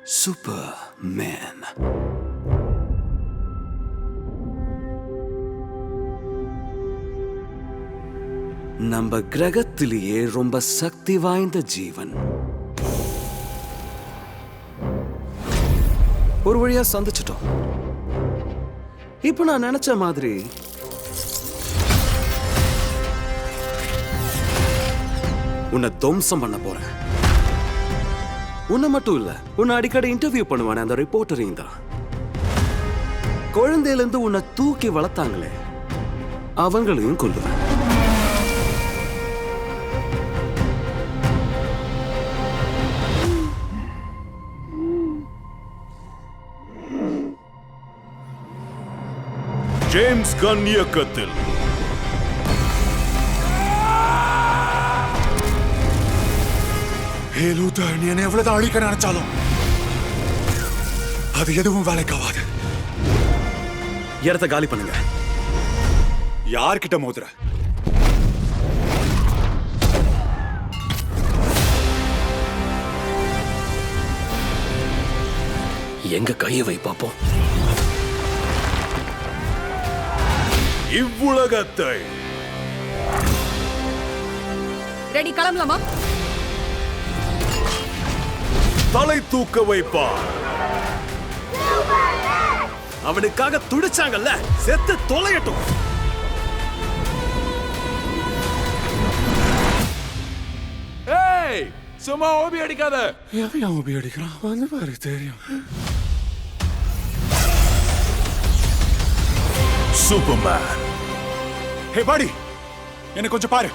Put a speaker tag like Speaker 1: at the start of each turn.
Speaker 1: Superman. நம்ம கிரகத்திலேயே ரொம்ப சக்தி வாய்ந்த ஜீவன். ஒரு வழியா சந்திச்சிட்டோம். இப்ப நான் நினைச்ச மாதிரி உன்னை துவம்சம் பண்ண போறேன். உன்னை மட்டும் இல்ல, உன்னை அடிக்கடி இன்டர்வியூ பண்ணுவானே அந்த ரிப்போர்ட்டரையும் தான். குழந்தையில இருந்து உன்னை தூக்கி வளர்த்தாங்களே அவங்களையும் கொல்லுவேன்.
Speaker 2: ஜேம்ஸ் கன் இயக்கத்தில்
Speaker 3: நீ என்ன எவ்வளவுதான் அழிக்க நினைச்சாலும் அது எதுவும் வேலைக்காவாது.
Speaker 1: இடத்த காலி பண்ணுங்க.
Speaker 3: யார்கிட்ட மோதுற?
Speaker 1: எங்க கையை வை பாப்போம்.
Speaker 2: இவ்வுலகத்தை
Speaker 4: ரெடி, கிளம்பலாமா?
Speaker 2: தலை தூக்க வைப்பார்.
Speaker 1: அவனுக்காக துடிச்சாங்கல்ல, செத்து தொலையட்டும்.
Speaker 2: ஏய், சும்மா ஓபி அடிக்காத.
Speaker 3: எவன் ஓபி அடிக்கிறான்? வந்து பாரு, தெரியும்.
Speaker 2: சூப்பர்மேன்.
Speaker 3: ஹே பாடி, என்ன கொஞ்சம் பாரு.